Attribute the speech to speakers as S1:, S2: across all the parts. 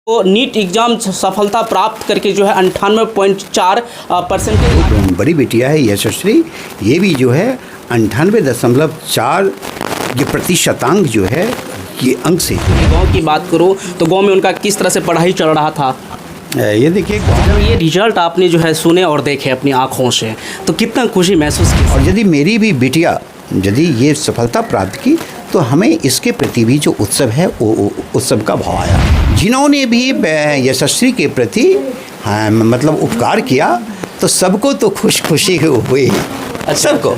S1: तो NEET exam सफलता प्राप्त करके जो है 98.4%
S2: बड़ी बिटिया है यशस्वी, ये भी जो है 98.4 ये प्रतिशतांक जो है ये अंक से।
S1: गांव की बात करूं तो गांव में उनका किस तरह से पढ़ाई चल रहा था।
S2: ये देखिए,
S1: जब ये रिजल्ट आपने जो है सुने और देखे अपनी आँखों से तो कितना खुशी महसूस की।
S2: और यदि मेरी भी बिटिया यदि ये सफलता प्राप्त की तो हमें इसके प्रति भी जो उत्सव है वो उत्सव का भाव आया। जिन्होंने भी यशस्वी के प्रति मतलब उपकार किया तो सबको तो खुशी हुई, सबको।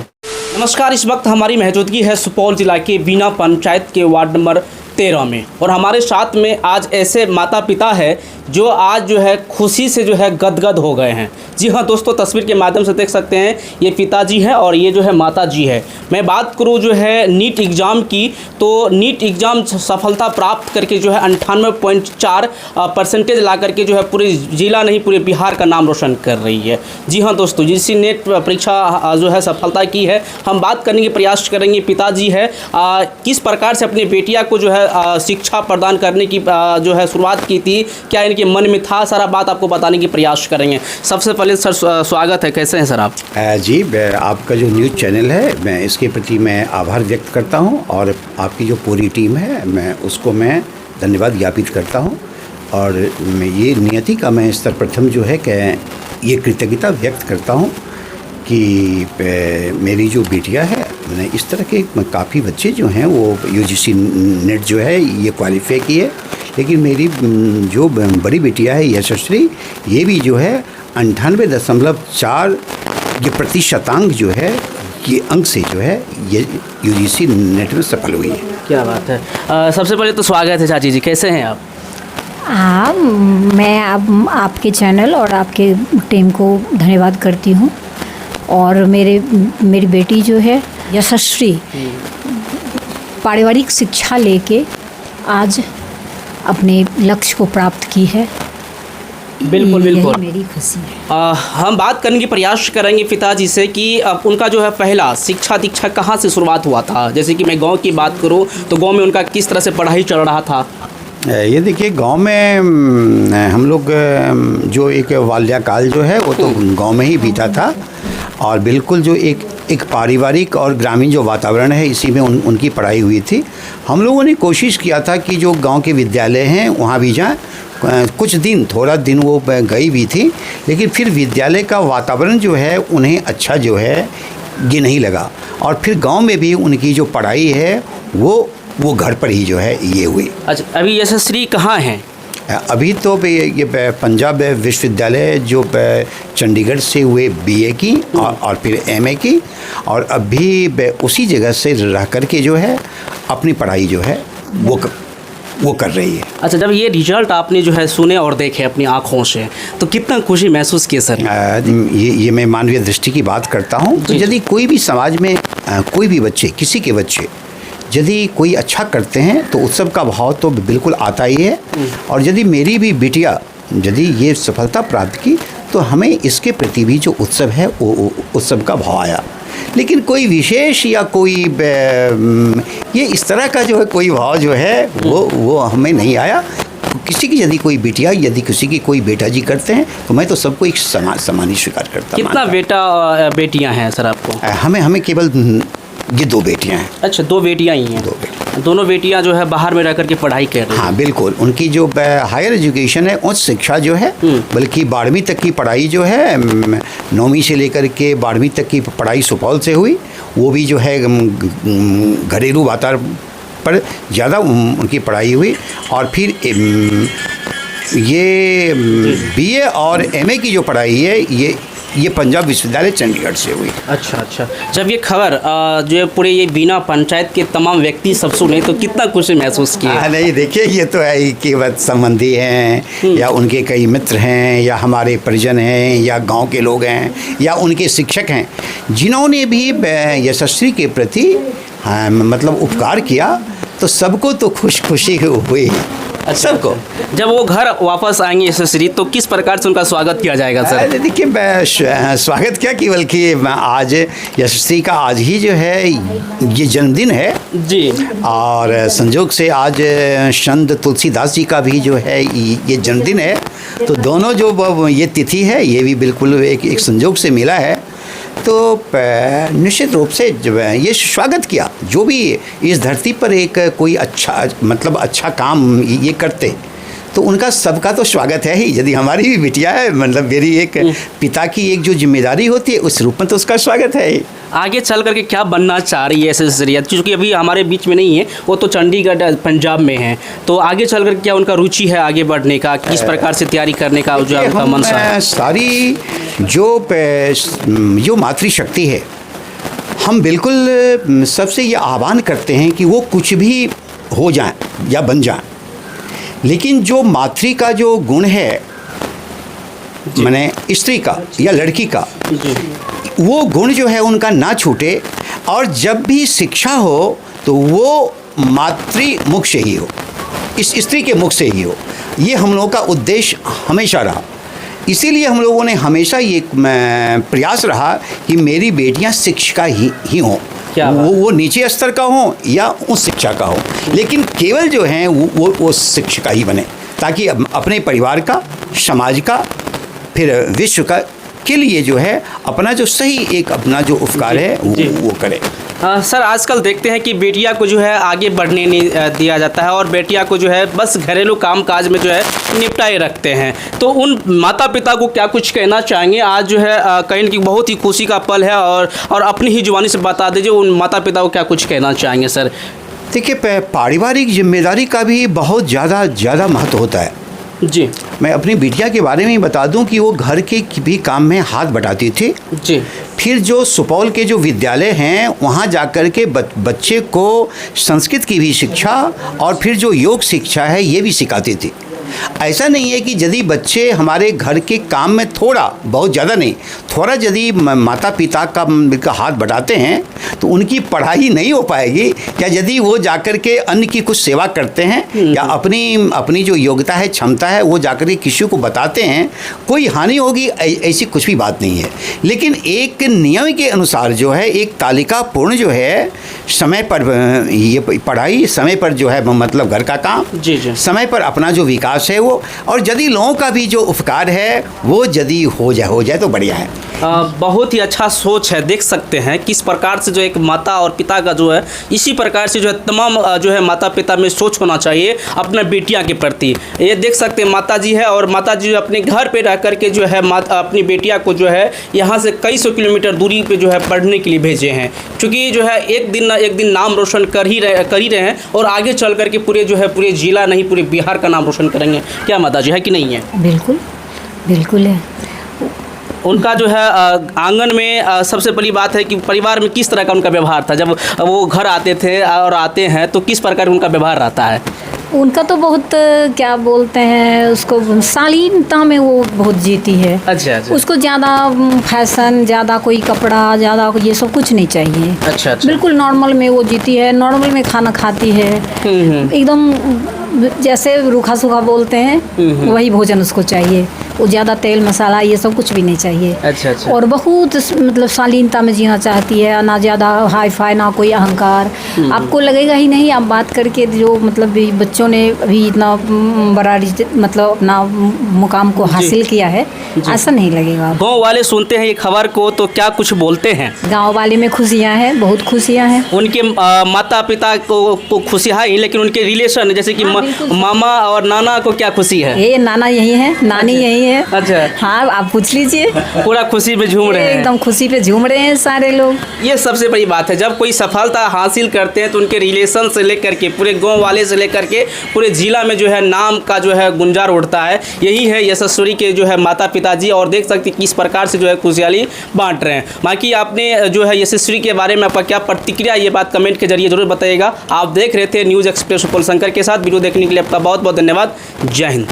S1: नमस्कार, इस वक्त हमारी मौजूदगी है सुपौल जिला के बीना पंचायत के वार्ड नंबर 13 में और हमारे साथ में आज ऐसे माता पिता है जो आज जो है खुशी से जो है गदगद हो गए हैं। जी हाँ दोस्तों, तस्वीर के माध्यम से देख सकते हैं ये पिताजी हैं और ये जो है माता जी है। मैं बात करूँ जो है नीट एग्ज़ाम की, तो नीट एग्ज़ाम सफलता प्राप्त करके जो है 98.4% ला करके जो है पूरे ज़िला नहीं पूरे बिहार का नाम रोशन कर रही है। जी हाँ दोस्तों, जिसने नेट परीक्षा जो है सफलता की है, हम बात करने की प्रयास करेंगे। पिताजी है किस प्रकार से अपनी बेटिया को जो है शिक्षा प्रदान करने की जो है शुरुआत की थी, क्या इनके मन में था, सारा बात आपको बताने की प्रयास करेंगे। सबसे पहले सर स्वागत है, कैसे हैं सर आप?
S2: जी, आपका जो न्यूज़ चैनल है मैं इसके प्रति मैं आभार व्यक्त करता हूं और आपकी जो पूरी टीम है मैं धन्यवाद ज्ञापित करता हूं। और मैं ये नियति का मैं सर्वप्रथम जो है कि ये कृतज्ञता व्यक्त करता हूं कि मेरी जो बेटियां है मैंने इस तरह के काफ़ी बच्चे जो हैं वो यूजीसी नेट जो है ये क्वालिफाई की है, लेकिन मेरी जो बड़ी बेटिया है यशस्वी, ये भी जो है 98.4 ये प्रतिशतांक जो है ये अंक से जो है ये यूजीसी नेट में सफल हुई है।
S1: क्या बात है। सबसे पहले तो स्वागत है चाची जी, कैसे हैं आप?
S3: हाँ, मैं अब आपके चैनल और आपके टीम को धन्यवाद करती हूँ। और मेरी बेटी जो है यशस्वी पारिवारिक शिक्षा लेके आज अपने लक्ष्य को प्राप्त की है।
S1: बिल्कुल बिल्कुल,
S3: मेरी खुशी है।
S1: हम बात करने की प्रयास करेंगे पिताजी से कि उनका जो है पहला शिक्षा दीक्षा कहाँ से शुरुआत हुआ था। जैसे कि मैं गांव की बात करूं तो गांव में उनका किस तरह से पढ़ाई चल रहा था।
S2: ये देखिए, गांव में हम लोग जो एक बाल्यकाल जो है वो तो गांव में ही बीता था और बिल्कुल जो एक पारिवारिक और ग्रामीण जो वातावरण है इसी में उनकी पढ़ाई हुई थी। हम लोगों ने कोशिश किया था कि जो गांव के विद्यालय हैं वहाँ भी जाएं। कुछ दिन थोड़ा दिन वो गई भी थी, लेकिन फिर विद्यालय का वातावरण जो है उन्हें अच्छा जो है ये नहीं लगा और फिर गांव में भी उनकी जो पढ़ाई है वो घर पर ही जो है ये हुई।
S1: अच्छा, अभी यशस्वी कहाँ हैं?
S2: अभी तो ये पंजाब विश्वविद्यालय जो चंडीगढ़ से हुए बीए की और फिर एमए की, और अभी उसी जगह से रह करके जो है अपनी पढ़ाई जो है वो कर रही है।
S1: अच्छा, जब ये रिजल्ट आपने जो है सुने और देखे अपनी आँखों से तो कितना खुशी महसूस किए सर?
S2: ये मैं मानवीय दृष्टि की बात करता हूँ। तो यदि कोई भी समाज में कोई भी बच्चे, किसी के बच्चे यदि कोई अच्छा करते हैं तो उत्सव का भाव तो बिल्कुल आता ही है। और यदि मेरी भी बिटिया यदि ये सफलता प्राप्त की तो हमें इसके प्रति भी जो उत्सव है वो उत्सव का भाव आया। लेकिन कोई विशेष या कोई ये इस तरह का जो है कोई भाव जो है वो हमें नहीं आया। किसी की यदि कोई बिटिया यदि किसी की कोई बेटा जी करते हैं तो मैं तो सबको एक समान ही स्वीकार करता हूँ।
S1: कितना बेटियां हैं सर आपको?
S2: हमें केवल ये 2 बेटियां हैं।
S1: अच्छा, 2 बेटियां ही हैं।
S2: 2 बेटियां।
S1: दोनों बेटियां जो है बाहर में रह करके पढ़ाई कर रही हैं।
S2: हाँ बिल्कुल, उनकी जो हायर एजुकेशन है, उच्च शिक्षा जो है, बल्कि 12वीं तक की पढ़ाई जो है 9वीं से लेकर के 12वीं तक की पढ़ाई सुपौल से हुई। वो भी जो है घरेलू वातावरण पर ज़्यादा उनकी पढ़ाई हुई और फिर ये बीए और एमए की जो पढ़ाई है ये पंजाब विश्वविद्यालय चंडीगढ़ से हुई।
S1: अच्छा, जब ये खबर जो पूरे ये बीना पंचायत के तमाम व्यक्ति सब सुने तो कितना खुशी महसूस किया?
S2: नहीं, देखिए, ये तो है ही कि बस संबंधी हैं या उनके कई मित्र हैं या हमारे परिजन हैं या गांव के लोग हैं या उनके शिक्षक हैं, जिन्होंने भी यशस्वी के प्रति मतलब उपकार किया तो सबको तो खुशी हुई, सबको।
S1: जब वो घर वापस आएंगे यशस्वी तो किस प्रकार से उनका स्वागत किया जाएगा सर?
S2: अरे देखिए, स्वागत क्या, केवल कि आज यशस्वी का आज ही जो है ये जन्मदिन है
S1: जी,
S2: और संजोग से आज संत तुलसीदास जी का भी जो है ये जन्मदिन है। तो दोनों जो ये तिथि है ये भी बिल्कुल एक संजोग से मिला है। तो निश्चित रूप से जब ये स्वागत किया, जो भी इस धरती पर एक कोई अच्छा मतलब अच्छा काम ये करते तो उनका सबका तो स्वागत है ही। यदि हमारी भी बिटिया है, मतलब मेरी एक पिता की एक जो जिम्मेदारी होती है उस रूप में तो उसका स्वागत है ही।
S1: आगे चल करके क्या बनना चाह रही है यशस्वी? क्योंकि अभी हमारे बीच में नहीं है, वो तो चंडीगढ़ पंजाब में है। तो आगे चल कर क्या उनका रुचि है आगे बढ़ने का, किस प्रकार से तैयारी करने का जो उनका मनसा है?
S2: सारी जो मातृशक्ति है, हम बिल्कुल सबसे ये आह्वान करते हैं कि वो कुछ भी हो जाए या बन जाए, लेकिन जो मातृ का जो गुण है, माने स्त्री का या लड़की का, वो गुण जो है उनका ना छूटे। और जब भी शिक्षा हो तो वो मातृ मुख से ही हो, इस स्त्री के मुख से ही हो। ये हम लोगों का उद्देश्य हमेशा रहा। इसीलिए हम लोगों ने हमेशा ये प्रयास रहा कि मेरी बेटियां शिक्षिका ही हों, वो नीचे स्तर का हो या उच्च शिक्षा का हो, लेकिन केवल जो हैं वो शिक्षिका ही बने, ताकि अपने परिवार का, समाज का, फिर विश्व का के लिए जो है अपना जो सही एक अपना जो उपकार है वो करे।
S1: सर, आजकल देखते हैं कि बेटिया को जो है आगे बढ़ने नहीं दिया जाता है और बेटिया को जो है बस घरेलू काम काज में जो है निपटाए रखते हैं। तो उन माता पिता को क्या कुछ कहना चाहेंगे? आज जो है कहीं की बहुत ही खुशी का पल है और अपनी ही जुबानी से बता दीजिए उन माता पिता को क्या कुछ कहना चाहेंगे सर?
S2: देखिए, पारिवारिक जिम्मेदारी का भी बहुत ज़्यादा महत्व होता है
S1: जी।
S2: मैं अपनी बिटिया के बारे में ही बता दूं कि वो घर के भी काम में हाथ बटाती थी
S1: जी।
S2: फिर जो सुपौल के जो विद्यालय हैं वहाँ जाकर के बच्चे को संस्कृत की भी शिक्षा और फिर जो योग शिक्षा है ये भी सिखाती थी। ऐसा नहीं है कि यदि बच्चे हमारे घर के काम में थोड़ा बहुत ज़्यादा नहीं, थोड़ा यदि माता पिता का हाथ बढ़ाते हैं तो उनकी पढ़ाई नहीं हो पाएगी। या यदि वो जाकर के अन्य की कुछ सेवा करते हैं या अपनी जो योग्यता है, क्षमता है, वो जाकर के किसी को बताते हैं, कोई हानि होगी ऐसी कुछ भी बात नहीं है। लेकिन एक नियम के अनुसार जो है, एक तालिका पूर्ण जो है, समय पर ये पढ़ाई, समय पर जो है मतलब घर का काम, समय पर अपना जो विकास है वो, और यदि लोगों का भी जो उपकार है वो यदि हो जाए तो बढ़िया है।
S1: बहुत ही अच्छा सोच है। देख सकते हैं किस प्रकार से जो एक माता और पिता का जो है, इसी प्रकार से जो है तमाम जो है माता पिता में सोच होना चाहिए अपना बेटियां के प्रति। ये देख सकते हैं माता जी है और माता जी अपने घर पे रह करके जो है अपनी बेटियां को जो है यहाँ से कई सौ किलोमीटर दूरी पे जो है पढ़ने के लिए भेजे हैं, क्योंकि जो है एक दिन ना एक दिन नाम रोशन कर ही रहे हैं और आगे चल करके पूरे जिला नहीं पूरे बिहार का नाम रोशन करेंगे। क्या माता जी, है कि नहीं है?
S3: बिल्कुल है।
S1: उनका जो है आंगन में सबसे बड़ी बात है कि परिवार में किस तरह का उनका व्यवहार था जब वो घर आते थे और आते हैं तो किस प्रकार उनका व्यवहार रहता है?
S3: उनका तो बहुत क्या बोलते हैं उसको, शालीनता में वो बहुत जीती है।
S1: अच्छा।
S3: उसको ज़्यादा फैशन, ज़्यादा कोई कपड़ा, ज़्यादा ये सब कुछ नहीं चाहिए।
S1: अच्छा।
S3: बिल्कुल नॉर्मल में वो जीती है, नॉर्मल में खाना खाती है, एकदम जैसे रूखा सूखा बोलते हैं वही भोजन उसको चाहिए। वो ज़्यादा तेल मसाला ये सब कुछ भी नहीं चाहिए।
S1: अच्छा।
S3: और बहुत मतलब शालीनता में जीना चाहती है, ना ज़्यादा हाई फाई, ना कोई अहंकार। आपको लगेगा ही नहीं, आप बात करके जो मतलब बच्चों ने अभी इतना बड़ा मतलब अपना मुकाम को हासिल किया है, ऐसा नहीं लगेगा।
S1: गाँव वाले सुनते हैं ये खबर को तो क्या कुछ बोलते हैं?
S3: गाँव वाले में खुशियाँ हैं, बहुत खुशियाँ हैं।
S1: उनके माता पिता को खुशियाँ ही, लेकिन उनके रिलेशन जैसे कि मामा और नाना को क्या खुशी है?
S3: ये नाना यही है, नानी यही है।
S1: अच्छा।
S3: हाँ, आप पूछ लीजिए।
S1: पूरा खुशी पे झूम रहे हैं,
S3: एकदम खुशी पे झूम रहे हैं सारे लोग।
S1: ये सबसे बड़ी बात है। जब कोई सफलता हासिल करते हैं तो उनके रिलेशन से लेकर के पूरे गांव वाले से लेकर के पूरे जिला में जो है नाम का जो है गुंजार उठता है। यही है यशस्वी के जो है माता पिताजी, और देख सकते किस प्रकार से जो है खुशहाली बांट रहे हैं। बाकी आपने जो है यशस्वी के बारे में आपका क्या प्रतिक्रिया, ये बात कमेंट के जरिए जरूर बताइएगा। आप देख रहे थे न्यूज़ एक्सप्रेस सुपौल शंकर के साथ। वीडियो देखने के लिए आपका बहुत बहुत धन्यवाद। जय हिंद।